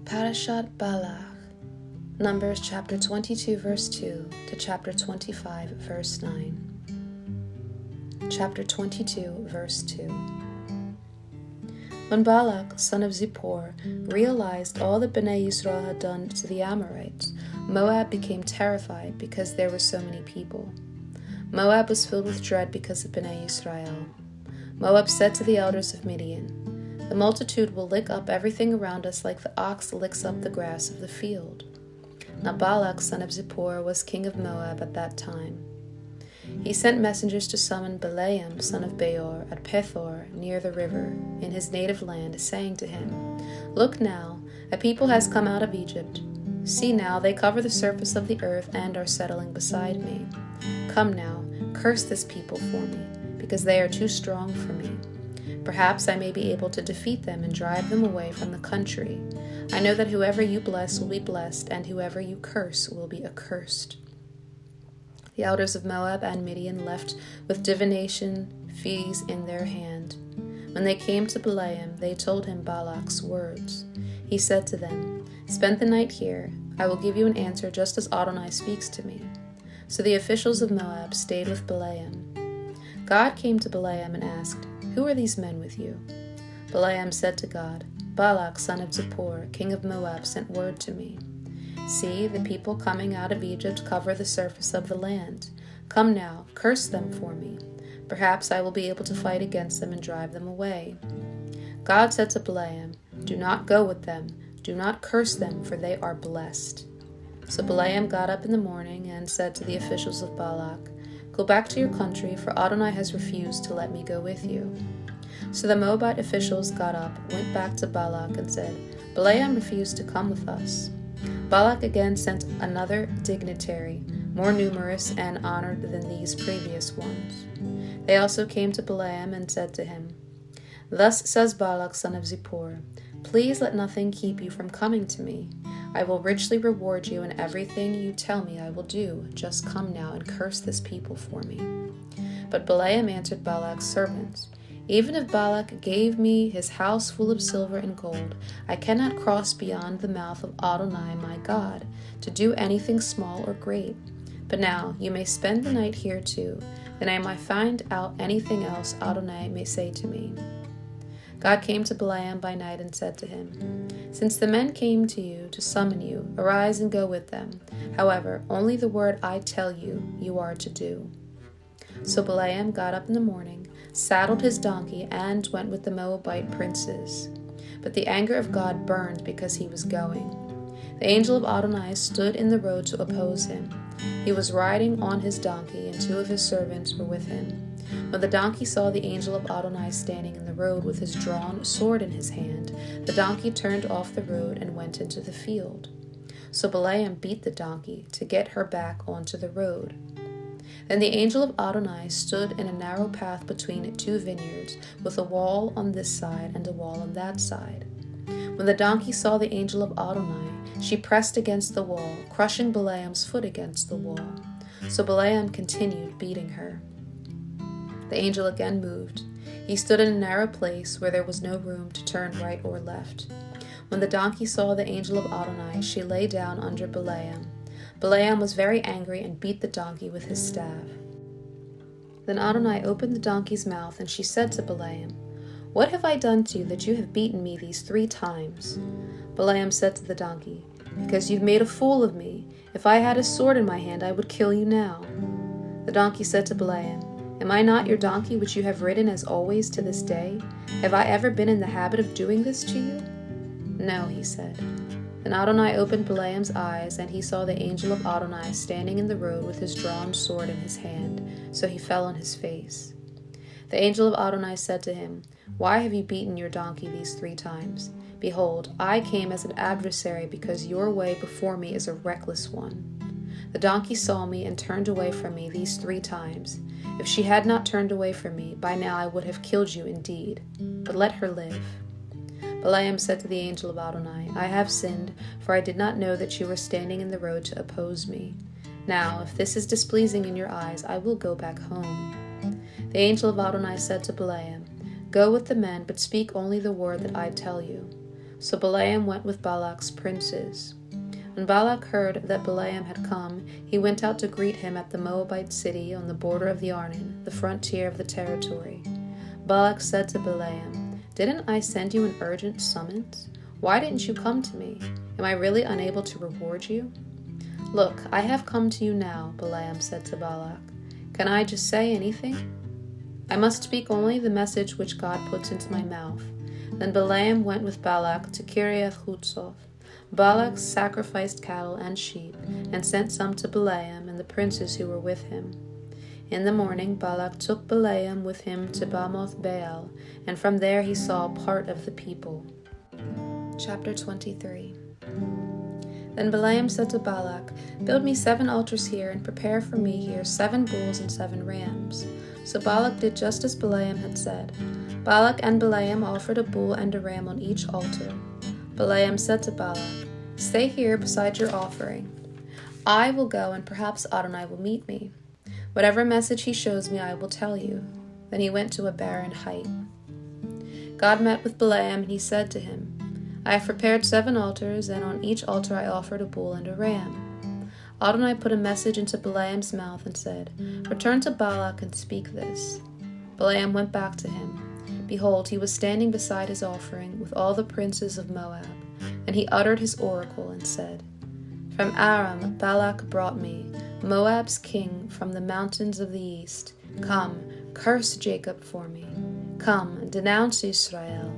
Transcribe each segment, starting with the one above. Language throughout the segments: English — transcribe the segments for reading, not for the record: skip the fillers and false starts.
Parashat Balak, Numbers chapter 22 verse 2 to chapter 25 verse 9. Chapter 22 verse 2. When Balak, son of Zippor, realized all that Bnei Yisrael had done to the Amorites, Moab became terrified because there were so many people. Moab was filled with dread because of Bnei Yisrael. Moab said to the elders of Midian, "The multitude will lick up everything around us like the ox licks up the grass of the field." Now Balak, son of Zippor, was king of Moab at that time. He sent messengers to summon Balaam, son of Beor, at Pethor, near the river, in his native land, saying to him, "Look now, a people has come out of Egypt. See now, they cover the surface of the earth and are settling beside me. Come now, curse this people for me, because they are too strong for me. Perhaps I may be able to defeat them and drive them away from the country. I know that whoever you bless will be blessed, and whoever you curse will be accursed." The elders of Moab and Midian left with divination fees in their hand. When they came to Balaam, they told him Balak's words. He said to them, "Spend the night here. I will give you an answer just as Adonai speaks to me." So the officials of Moab stayed with Balaam. God came to Balaam and asked, "Who are these men with you?" Balaam said to God, "Balak, son of Zippor, king of Moab, sent word to me. See, the people coming out of Egypt cover the surface of the land. Come now, curse them for me. Perhaps I will be able to fight against them and drive them away." God said to Balaam, "Do not go with them. Do not curse them, for they are blessed." So Balaam got up in the morning and said to the officials of Balak, "Go back to your country, for Adonai has refused to let me go with you." So the Moabite officials got up, went back to Balak, and said, "Balaam refused to come with us." Balak again sent another dignitary, more numerous and honored than these previous ones. They also came to Balaam and said to him, "Thus says Balak, son of Zippor, please let nothing keep you from coming to me. I will richly reward you, and everything you tell me I will do. Just come now and curse this people for me." But Balaam answered Balak's servants, "Even if Balak gave me his house full of silver and gold, I cannot cross beyond the mouth of Adonai my God, to do anything small or great. But now you may spend the night here too, then I might find out anything else Adonai may say to me." God came to Balaam by night and said to him, "Since the men came to you to summon you, arise and go with them. However, only the word I tell you, you are to do." So Balaam got up in the morning, saddled his donkey, and went with the Moabite princes. But the anger of God burned because he was going. The angel of Adonai stood in the road to oppose him. He was riding on his donkey, and two of his servants were with him. When the donkey saw the angel of Adonai standing in the road with his drawn sword in his hand, the donkey turned off the road and went into the field. So Balaam beat the donkey to get her back onto the road. Then the angel of Adonai stood in a narrow path between two vineyards, with a wall on this side and a wall on that side. When the donkey saw the angel of Adonai, she pressed against the wall, crushing Balaam's foot against the wall. So Balaam continued beating her. The angel again moved. He stood in a narrow place where there was no room to turn right or left. When the donkey saw the angel of Adonai, she lay down under Balaam. Balaam was very angry and beat the donkey with his staff. Then Adonai opened the donkey's mouth, and she said to Balaam, "What have I done to you that you have beaten me these 3 times?" Balaam said to the donkey, "Because you've made a fool of me. If I had a sword in my hand, I would kill you now." The donkey said to Balaam, "Am I not your donkey which you have ridden as always to this day? Have I ever been in the habit of doing this to you?" "No," he said. Then Adonai opened Balaam's eyes, and he saw the angel of Adonai standing in the road with his drawn sword in his hand, so he fell on his face. The angel of Adonai said to him, "Why have you beaten your donkey these 3 times? Behold, I came as an adversary because your way before me is a reckless one. The donkey saw me and turned away from me these 3 times. If she had not turned away from me, by now I would have killed you indeed. But let her live." Balaam said to the angel of Adonai, "I have sinned, for I did not know that you were standing in the road to oppose me. Now, if this is displeasing in your eyes, I will go back home." The angel of Adonai said to Balaam, "Go with the men, but speak only the word that I tell you." So Balaam went with Balak's princes. When Balak heard that Balaam had come, he went out to greet him at the Moabite city on the border of the Arnon, the frontier of the territory. Balak said to Balaam, "Didn't I send you an urgent summons? Why didn't you come to me? Am I really unable to reward you?" "Look, I have come to you now," Balaam said to Balak. "Can I just say anything? I must speak only the message which God puts into my mouth." Then Balaam went with Balak to Kiriath-Huzoth. Balak sacrificed cattle and sheep, and sent some to Balaam and the princes who were with him. In the morning Balak took Balaam with him to Bamoth Baal, and from there he saw part of the people. Chapter 23. Then Balaam said to Balak, "Build me 7 altars here, and prepare for me here 7 bulls and 7 rams." So Balak did just as Balaam had said. Balak and Balaam offered a bull and a ram on each altar. Balaam said to Balak, "Stay here beside your offering. I will go, and perhaps Adonai will meet me. Whatever message he shows me, I will tell you." Then he went to a barren height. God met with Balaam, and he said to him, "I have prepared 7 altars, and on each altar I offered a bull and a ram." Adonai put a message into Balaam's mouth and said, "Return to Balak and speak this." Balaam went back to him. Behold, he was standing beside his offering with all the princes of Moab. And he uttered his oracle and said, "From Aram Balak brought me, Moab's king, from the mountains of the east. Come, curse Jacob for me. Come, denounce Israel.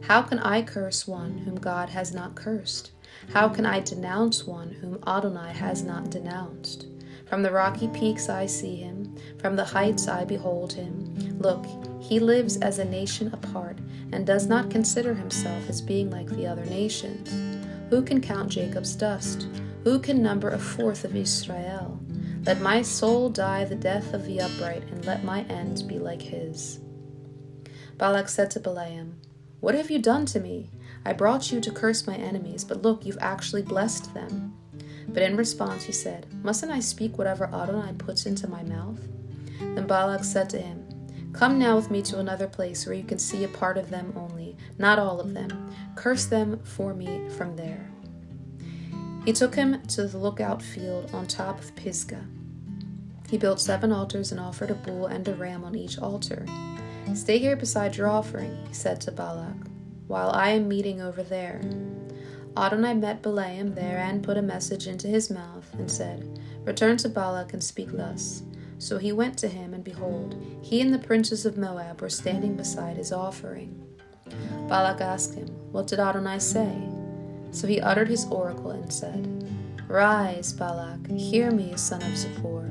How can I curse one whom God has not cursed? How can I denounce one whom Adonai has not denounced? From the rocky peaks I see him, from the heights I behold him. Look, he lives as a nation apart, and does not consider himself as being like the other nations. Who can count Jacob's dust? Who can number 1/4 of Israel? Let my soul die the death of the upright, and let my end be like his." Balak said to Balaam, "What have you done to me? I brought you to curse my enemies, but look, you've actually blessed them." But in response he said, "Mustn't I speak whatever Adonai puts into my mouth?" Then Balak said to him, "Come now with me to another place where you can see a part of them only, not all of them. Curse them for me from there." He took him to the lookout field on top of Pisgah. He built 7 altars and offered a bull and a ram on each altar. "Stay here beside your offering," he said to Balak, "while I am meeting over there." Adonai met Balaam there and put a message into his mouth and said, "Return to Balak and speak thus." So he went to him, and behold, he and the princes of Moab were standing beside his offering. Balak asked him, "What did Adonai say?" So he uttered his oracle and said, "Rise, Balak, hear me, son of Zippor.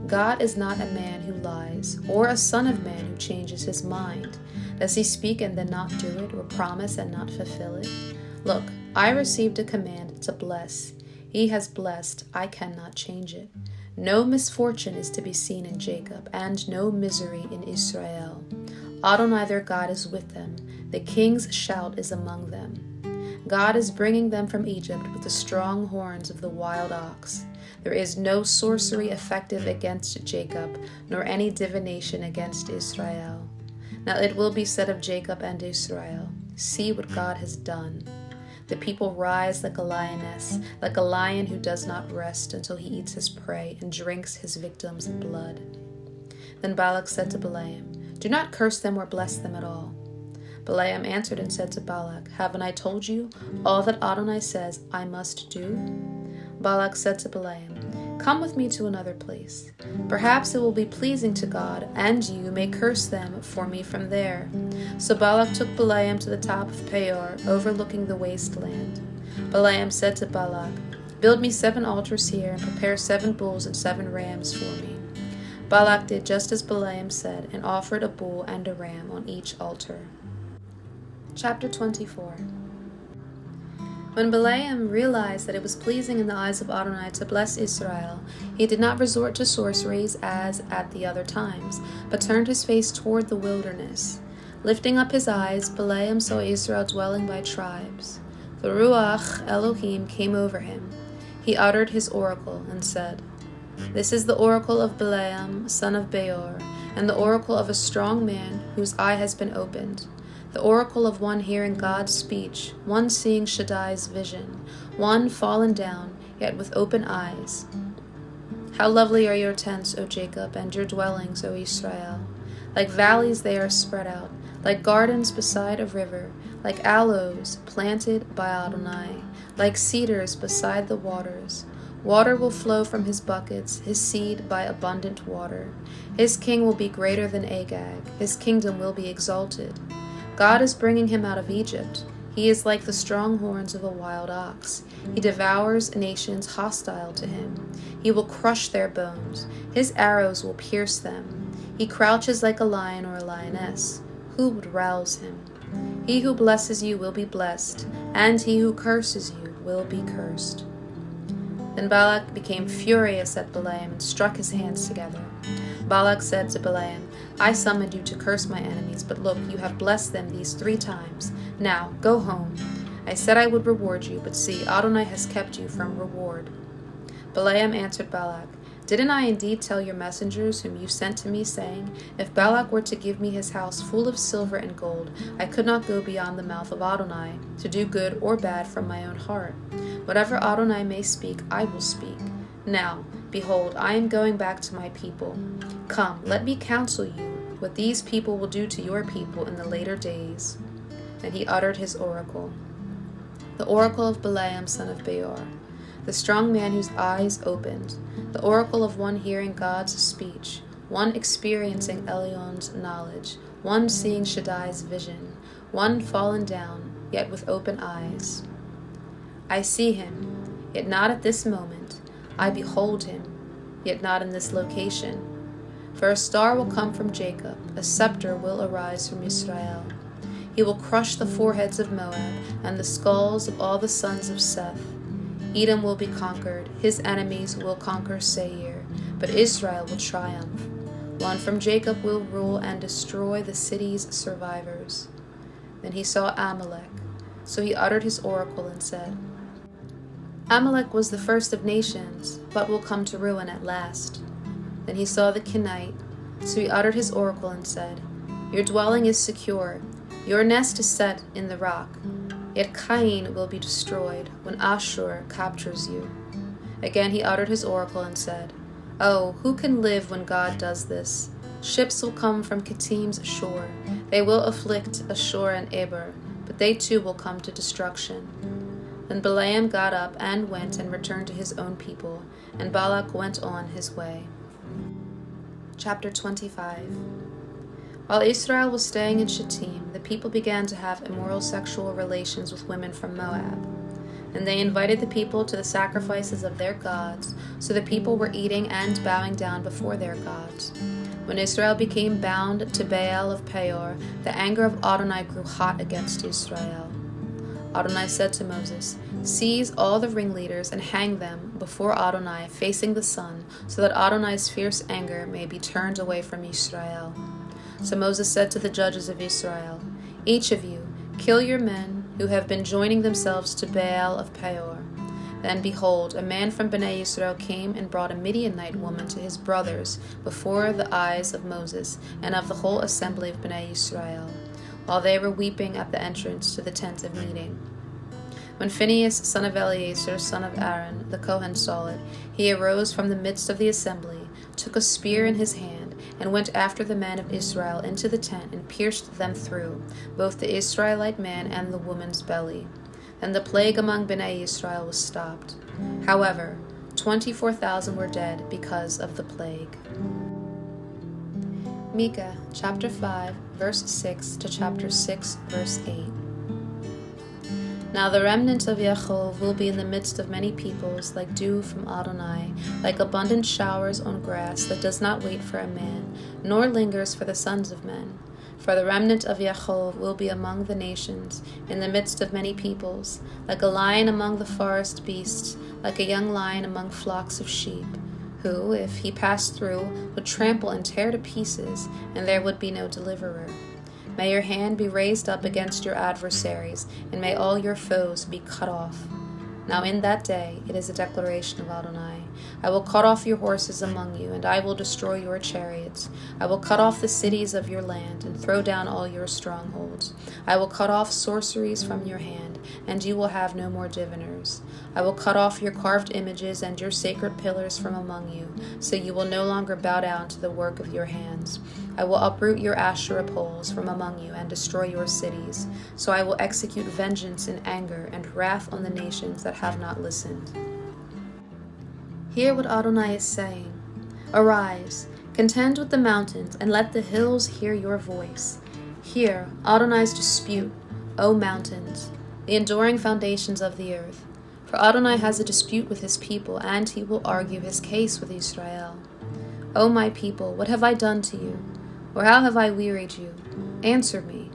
God is not a man who lies, or a son of man who changes his mind. Does he speak and then not do it, or promise and not fulfill it? Look, I received a command to bless. He has blessed, I cannot change it. No misfortune is to be seen in Jacob, and no misery in Israel. Adonai their God is with them. The king's shout is among them. God is bringing them from Egypt with the strong horns of the wild ox. There is no sorcery effective against Jacob, nor any divination against Israel. Now it will be said of Jacob and Israel, see what God has done. The people rise like a lioness, like a lion who does not rest until he eats his prey and drinks his victim's blood." Then Balak said to Balaam, "Do not curse them or bless them at all." Balaam answered and said to Balak, "Haven't I told you all that Adonai says I must do?" Balak said to Balaam, "Come with me to another place. Perhaps it will be pleasing to God, and you may curse them for me from there." So Balak took Balaam to the top of Peor, overlooking the wasteland. Balaam said to Balak, "Build me 7 altars here, and prepare 7 bulls and 7 rams for me." Balak did just as Balaam said, and offered a bull and a ram on each altar. Chapter 24. When Balaam realized that it was pleasing in the eyes of Adonai to bless Israel, he did not resort to sorceries as at the other times, but turned his face toward the wilderness. Lifting up his eyes, Balaam saw Israel dwelling by tribes. The Ruach Elohim came over him. He uttered his oracle and said, "This is the oracle of Balaam, son of Beor, and the oracle of a strong man whose eye has been opened. the oracle of one hearing God's speech, one seeing Shaddai's vision, one fallen down, yet with open eyes. How lovely are your tents, O Jacob, and your dwellings, O Israel. Like valleys they are spread out, like gardens beside a river, like aloes planted by Adonai, like cedars beside the waters. Water will flow from his buckets, his seed by abundant water. His king will be greater than Agag, his kingdom will be exalted. God is bringing him out of Egypt. He is like the strong horns of a wild ox. He devours nations hostile to him. He will crush their bones. His arrows will pierce them. He crouches like a lion or a lioness. Who would rouse him? He who blesses you will be blessed, and he who curses you will be cursed. Then Balak became furious at Balaam and struck his hands together. Balak said to Balaam, I summoned you to curse my enemies, but look, you have blessed them these 3 times. Now, go home. I said I would reward you, but see, Adonai has kept you from reward. Balaam answered Balak, Didn't I indeed tell your messengers whom you sent to me, saying, If Balak were to give me his house full of silver and gold, I could not go beyond the mouth of Adonai, to do good or bad from my own heart. Whatever Adonai may speak, I will speak. Now, behold, I am going back to my people. Come, let me counsel you what these people will do to your people in the later days. Then he uttered his oracle. The oracle of Balaam son of Beor, the strong man whose eyes opened, the oracle of one hearing God's speech, one experiencing Elion's knowledge, one seeing Shaddai's vision, one fallen down, yet with open eyes. I see him, yet not at this moment. I behold him, yet not in this location. For a star will come from Jacob, a scepter will arise from Israel. He will crush the foreheads of Moab and the skulls of all the sons of Seth. Edom will be conquered, his enemies will conquer Seir, but Israel will triumph. One from Jacob will rule and destroy the city's survivors. Then he saw Amalek, so he uttered his oracle and said, Amalek was the first of nations, but will come to ruin at last. Then he saw the Kenite, so he uttered his oracle and said, Your dwelling is secure, your nest is set in the rock. Yet Cain will be destroyed when Ashur captures you. Again he uttered his oracle and said, Oh, who can live when God does this? Ships will come from Kittim's shore. They will afflict Ashur and Eber, but they too will come to destruction. Then Balaam got up and went and returned to his own people, and Balak went on his way. Chapter 25. While Israel was staying in Shittim, the people began to have immoral sexual relations with women from Moab. And they invited the people to the sacrifices of their gods, so the people were eating and bowing down before their gods. When Israel became bound to Baal of Peor, the anger of Adonai grew hot against Israel. Adonai said to Moses, Seize all the ringleaders and hang them before Adonai facing the sun, so that Adonai's fierce anger may be turned away from Israel. So Moses said to the judges of Israel, Each of you, kill your men who have been joining themselves to Baal of Peor. Then behold, a man from Bnei Yisrael came and brought a Midianite woman to his brothers before the eyes of Moses and of the whole assembly of Bnei Yisrael, while they were weeping at the entrance to the tent of meeting. When Phinehas, son of Eleazar, son of Aaron, the Kohen, saw it, he arose from the midst of the assembly, took a spear in his hand, and went after the men of Israel into the tent and pierced them through, both the Israelite man and the woman's belly. Then the plague among Bnei Israel was stopped. However, 24,000 were dead because of the plague. Micah chapter 5, verse 6 to chapter 6, verse 8. Now the remnant of Yaakov will be in the midst of many peoples, like dew from Adonai, like abundant showers on grass that does not wait for a man, nor lingers for the sons of men. For the remnant of Yaakov will be among the nations, in the midst of many peoples, like a lion among the forest beasts, like a young lion among flocks of sheep, who, if he passed through, would trample and tear to pieces, and there would be no deliverer. May your hand be raised up against your adversaries, and may all your foes be cut off. Now in that day, it is a declaration of Adonai, I will cut off your horses among you, and I will destroy your chariots. I will cut off the cities of your land, and throw down all your strongholds. I will cut off sorceries from your hand, and you will have no more diviners. I will cut off your carved images and your sacred pillars from among you, so you will no longer bow down to the work of your hands. I will uproot your Asherah poles from among you and destroy your cities. So I will execute vengeance in anger and wrath on the nations that have not listened. Hear what Adonai is saying. Arise, contend with the mountains, and let the hills hear your voice. Hear Adonai's dispute, O mountains, the enduring foundations of the earth. For Adonai has a dispute with his people, and he will argue his case with Israel. O my people, what have I done to you? Or how have I wearied you? Answer me.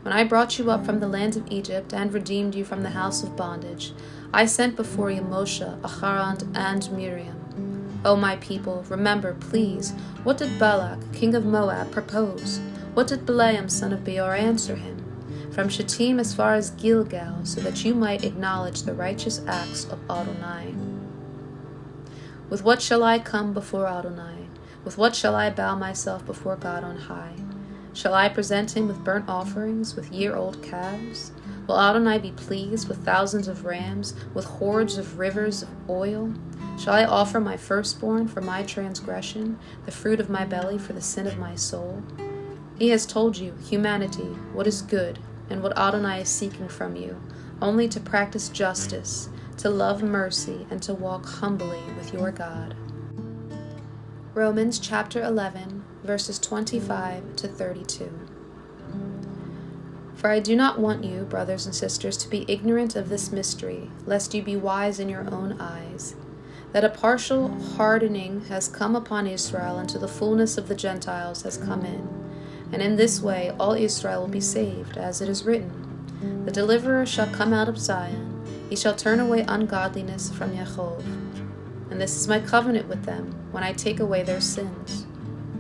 When I brought you up from the land of Egypt and redeemed you from the house of bondage, I sent before you Moshe, Aharon, and Miriam. O my people, remember, please, what did Balak, king of Moab, propose? What did Balaam, son of Beor, answer him? From Shittim as far as Gilgal, so that you might acknowledge the righteous acts of Adonai. With what shall I come before Adonai? With what shall I bow myself before God on high? Shall I present him with burnt offerings, with year-old calves? Will Adonai be pleased with thousands of rams, with hordes of rivers of oil? Shall I offer my firstborn for my transgression, the fruit of my belly for the sin of my soul? He has told you, humanity, what is good, and what Adonai is seeking from you, only to practice justice, to love mercy, and to walk humbly with your God. Romans chapter 11, verses 25 to 32. For I do not want you, brothers and sisters, to be ignorant of this mystery, lest you be wise in your own eyes, that a partial hardening has come upon Israel until the fullness of the Gentiles has come in. And in this way all Israel will be saved, as it is written, The deliverer shall come out of Zion, he shall turn away ungodliness from Yaakov. And this is my covenant with them, when I take away their sins.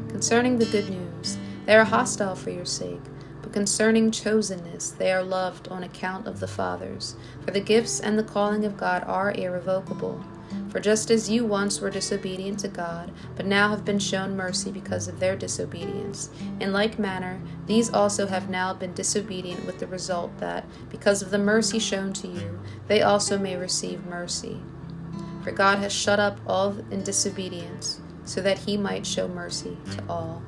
Concerning the good news, they are hostile for your sake, but concerning chosenness, they are loved on account of the fathers. For the gifts and the calling of God are irrevocable. For just as you once were disobedient to God, but now have been shown mercy because of their disobedience, in like manner, these also have now been disobedient, with the result that, because of the mercy shown to you, they also may receive mercy. For God has shut up all in disobedience, so that he might show mercy to all.